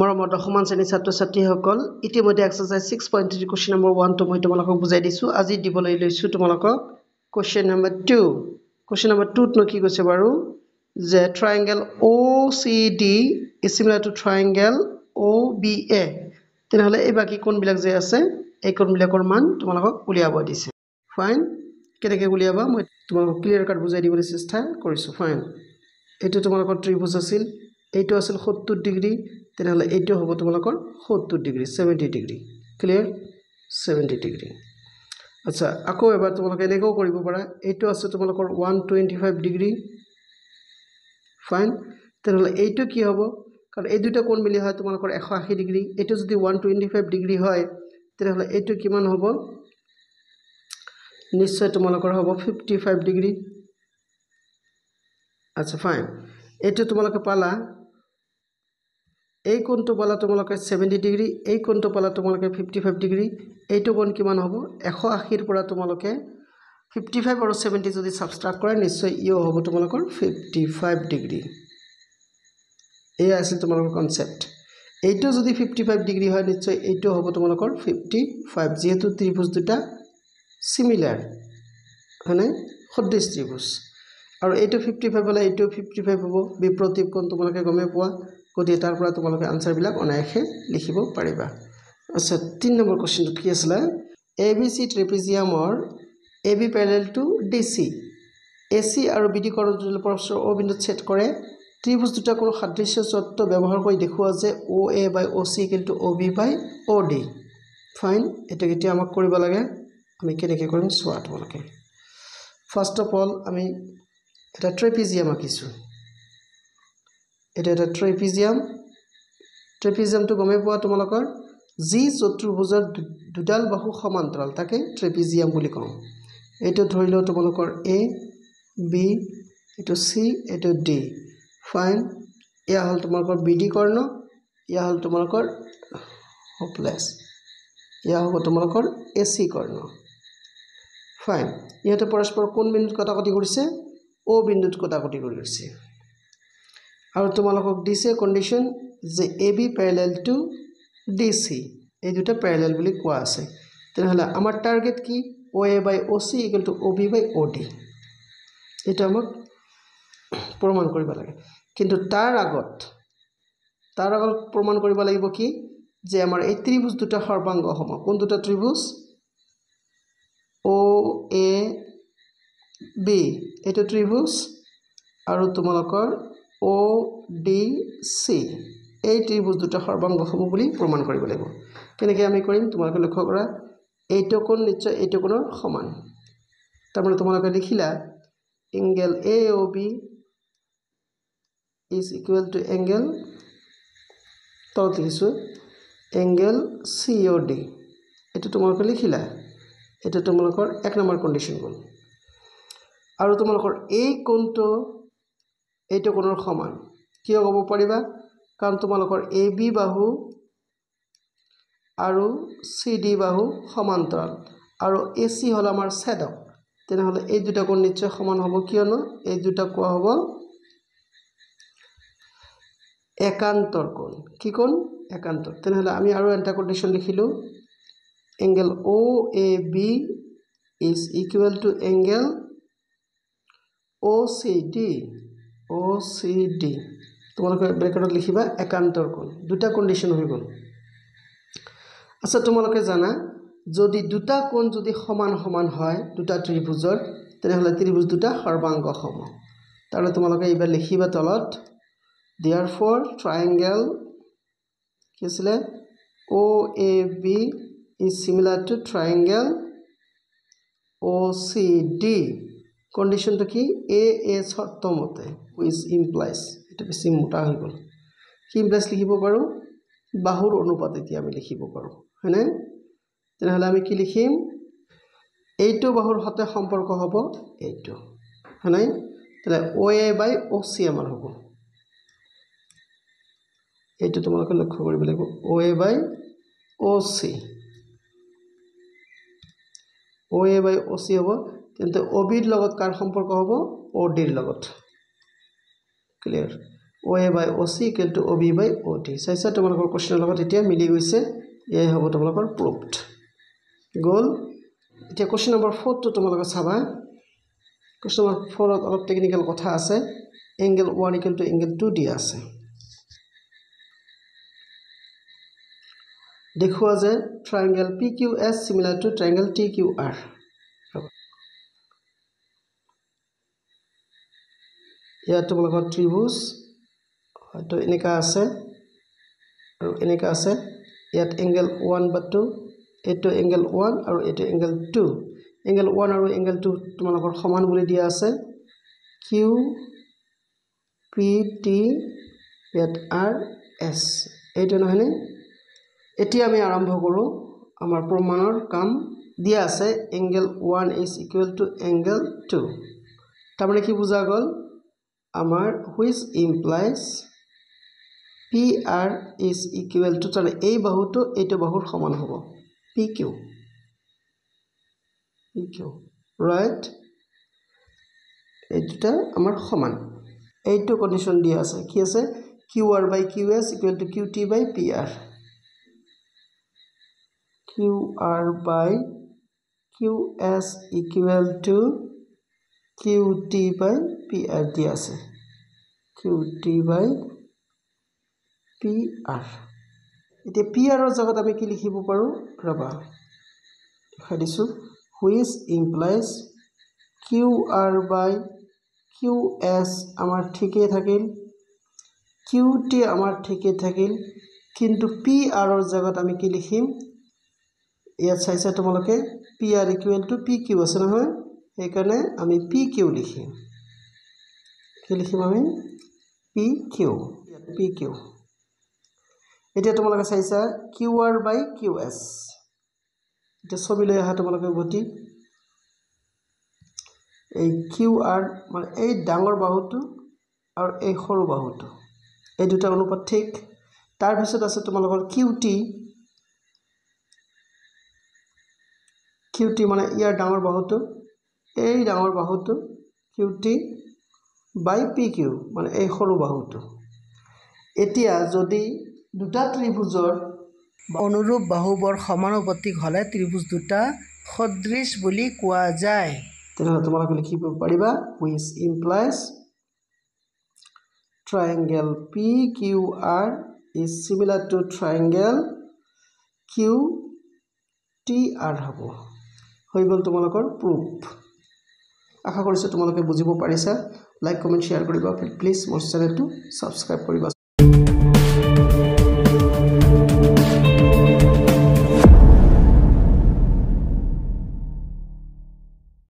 মৰমৰ দশমান শ্ৰেণীৰ ছাত্ৰ ছাত্ৰীসকল ইতিমধ্যে এক্সাৰসাইজ 6.3 কোৱেশ্চন নম্বৰ 1 টো মই তোমালোকক বুজাই দিছো আজি দিবলৈ লৈছো তোমালোকক কোৱেশ্চন নম্বৰ 2 কোৱেশ্চন নম্বৰ 2 ত কি কৈছে বাৰু যে triangle OCD is similar to triangle OBA তেনেহলে এই বাকি কোন বিলাক যে আছে এই কোন বিলাকৰ মান তোমালোকক উলিয়াব দিছে ফাইন কেনেকৈ উলিয়াবা মই তোমালোকক ক্লিয়াৰ কাট বুজাই দিবলৈ চেষ্টা কৰিছো ফাইন এটো তোমালোকৰ ত্ৰিভুজ আছিল এইটো আছিল 70 ডিগ্ৰী তেনেহলে এইটো হ'ব তোমালোকৰ 70 ডিগ্ৰী 70 ডিগ্ৰী ক্লিয়াৰ 70 ডিগ্ৰী আচ্ছা আকৌ এবাৰ তোমালোকে এনেকৈ কৰিব পাৰা এইটো আছে তোমালোকৰ 125 ডিগ্ৰী ফাইন তেনেহলে এইটো কি হ'ব কাৰণ এই দুটা কোণ মিলি হয় তোমালোকৰ 180 ডিগ্ৰী এইটো যদি 125 ডিগ্ৰী হয় তেনেহলে এইটো কিমান হ'ব নিশ্চয় তোমালোকৰ হ'ব 55 ডিগ্ৰী আচ্ছা ফাইন এইটো তোমালোকে পালা এই কোণটো পালা তোমালোকে 70 ডিগ্ৰী এই কোণটো পালা তোমালোকে 55 ডিগ্ৰী এইটো কোণ কিমান হ'ব 180 ৰ পৰা তোমালোকে 55 আৰু 70 যদি সাবট্ৰাক্ট কৰে নিশ্চয় ইও হ'ব তোমালোকৰ 55 ডিগ্ৰী এই আছে তোমালোকৰ কনসেপ্ট এইটো যদি 55 ডিগ্ৰী হয় নিশ্চয় এইটো হ'ব তোমালোকৰ 55 যেহেতু ত্ৰিভুজ দুটা সিমিলাৰ মানে সদৃশ ত্ৰিভুজ আৰু এইটো 55 হলে এইটো 55 হ'ব বিপৰীত কোণ তোমালোকে গমে পোৱা গতি তাৰ পৰা তোমালোকে আনসাৰ বিলাক অনায়াসে লিখিব পাৰিবা আচ্ছা 3 নম্বৰ কোৱেশ্চনটো কি আছিল ABC ট্ৰেপিজিয়ামৰ AB parallel to DC AC আৰু BD কৰ্ণৰ পৰস্পৰ O বিন্দুত ছেদ কৰে ত্ৰিভুজ দুটা কোণ সাদৃশ্য তত্ত্ব ব্যৱহাৰ কৰি দেখুৱা যে OA by OC = OB by OD fine এটা কেতিয়া আমাক কৰিব লাগে আমি কেনেকৈ কৰিম চোৱা তোমালোকে ফাৰ্স্ট অফ অল আমি এটা ট্ৰেপিজিয়াম আঁকিছো এটা ট্ৰেপিজিয়ামটো গমে পোৱা তোমালোকৰ যি চতুৰ্ভুজৰ দুডাল বাহু সমান্তৰাল তাকে ট্ৰেপিজিয়াম বুলি কওঁ এইটো ধৰিলো তোমালোকৰ A B এইটো C এইটো D ফাইন ইয়া হল তোমালোকৰ BD কৰ্ণ ইয়া হল তোমালোকৰ হোপলেছ ইয়া হ'ব তোমালোকৰ AC কৰ্ণ ফাইন ইয়াতে পৰস্পৰ কোন বিন্দুত কটাকটি কৰিছে O বিন্দুত কটাকটি কৰিছে আৰু তোমালোকক দিছে কন্ডিশন যে AB parallel to DC এই দুটা প্যারালাল বুলি কোৱা আছে তেনেহলে আমাৰ টাৰ্গেট কি OA by OC = OB by OD এটা আমাক প্ৰমাণ কৰিব লাগে কিন্তু তাৰ আগত প্ৰমাণ কৰিব লাগিব কি যে আমাৰ এই ত্ৰিভুজ দুটা সৰ্বাংগ সম কোন দুটা ত্ৰিভুজ OAB এইটো ত্ৰিভুজ আৰু তোমালোকৰ ODC এই ত্ৰিভুজ দুটা সৰ্বাংগ সম বুলি প্ৰমাণ কৰিব লাগিব কেনেকৈ আমি কৰিম তোমালোকে লক্ষ্য কৰা এইটো কোণ নিশ্চয় এইটো কোণৰ সমান তাৰমানে তোমালোকে লিখিলা angle AOB is equal to angle তলত লিখিছো angle COD এটো তোমালোকে লিখিলা এটা তোমালোকৰ এক নম্বৰ কন্ডিশন গল আৰু তোমালোকৰ এই কোণটো এইটো কোণৰ সমান কিয় ক'ব পাৰিবা কাৰণ তোমালোকৰ AB বাহু আৰু CD বাহু সমান্তৰাল আৰু AC হল আমাৰ ছেদক তেনেহলে এই দুটা কোণ নিশ্চয় সমান হ'ব কিয়নো এই দুটা কোৱা হ'ব একান্তৰ কোণ কি কোণ একান্তৰ তেনেহলে আমি আৰু এটা কন্ডিশন লিখিলো angle OAB is equal to angle OCD তোমালোকে ব্ৰেকেটত লিখিবা একান্তৰ কোণ দুটা কন্ডিশন হৈ গল আচ্ছা তোমালোকে জানা যদি দুটা কোণ যদি সমান সমান হয় দুটা ত্ৰিভুজৰ তেনেহলে ত্ৰিভুজ দুটা সৰ্বাংগ সম তাহলে তোমালোকে এবাৰ লিখিবা তলত therefore triangle কি আছিল OAB is similar to triangle OCD condition to কি A শর্ত মতে which implies এটা বেছি মোটা হৈ গল কি implies লিখিব পাৰো বাহুৰ অনুপাত এতিয়া আমি লিখিব পাৰো হয়নে তেনেহলে আমি কি লিখিম এইটো বাহুৰ হতে সম্পৰ্ক হ'ব এইটো হয়নে তাহলে OA by OC আমাৰ হ'ব এইটো তোমালোকে লক্ষ্য কৰিব লাগিব OA by OC হ'ব তেন্তে OB ৰ লগত কাৰ সম্পৰ্ক হ'ব OD ৰ লগত clear OA by OC equal to OB by OD চাইছা তোমালোকৰ কোৱেশ্চনৰ লগত এতিয়া মিলি গৈছে এই হ'ব তোমালোকৰ প্ৰুভড গ'ল এতিয়া কোৱেশ্চন নম্বৰ 4 টো তোমালোকে চাবা কোৱেশ্চন নম্বৰ 4 ত অলপ টেকনিক্যাল কথা আছে angle 1 equal to angle 2 দিয়া আছে দেখুৱা যে triangle PQS similar to triangle TQR ইয়াত তোমালোকৰ ত্ৰিভুজ হয়তো এনেকা আছে আৰু এনেকা আছে ইয়াত angle 1 বা 2 এটো angle 1 আৰু এটো angle 2 angle 1 আৰু angle 2 তোমালোকৰ সমান বুলি দিয়া আছে Q P T ইয়াত R S এইটো নহয়নে এতিয়া আমি আৰম্ভ কৰো আমাৰ প্ৰমাণৰ কাম দিয়া আছে angle 1 is equal to angle 2 তাৰমানে কি বুজা গল আমাৰ which implies PR is equal to তাহলে এই বাহুটো এইটো বাহুৰ সমান হ'ব PQ right এইটা আমাৰ সমান এইটো কন্ডিশন দিয়া আছে কি আছে QR by QS equal to QT by PR QR by QS equal to QT by PR দিয়া আছে QT by PR এতিয়া PR ৰ জায়গাত আমি কি লিখিব পাৰো ৰবা লিখা দিছো which implies QR by QS আমাৰ ঠিকে থাকিল QT আমাৰ ঠিকে থাকিল কিন্তু PR ৰ জায়গাত আমি কি লিখিম ইয়াত চাইছা তোমালোকে PR equal to PQ আছে নহয় এই কাৰণে আমি PQ লিখিম কি লিখিম আমি PQ এতিয়া তোমালোকে চাইছা QR by QS এটা ছবি লৈ আহা তোমালোকে গতি এই QR মানে এই ডাঙৰ বাহুটো আৰু এই সৰু বাহুটো এই দুটা অনুপাত ঠিক তাৰ পিছত আছে তোমালোকৰ QT মানে ইয়াৰ ডাঙৰ বাহুটো এই ডাঙৰ বাহুটো QT by PQ মানে এই সৰু বাহুটো এতিয়া যদি দুটা ত্ৰিভুজৰ অনুৰূপ বাহুবোৰ সমানুপাতিক হলে ত্ৰিভুজ দুটা সদৃশ বুলি কোৱা যায় তেনেহলে তোমালোকে লিখিব পাৰিবা which implies triangle PQR is similar to triangle QTR হ'ব হৈ গল তোমালোকৰ প্ৰুফ আশা কৰিছো তোমালোকে বুজিব পাৰিছা লাইক কমেন্ট শেয়াৰ কৰিবা প্লিজ মোৰ চেনেলটো সাবস্ক্ৰাইব কৰিবা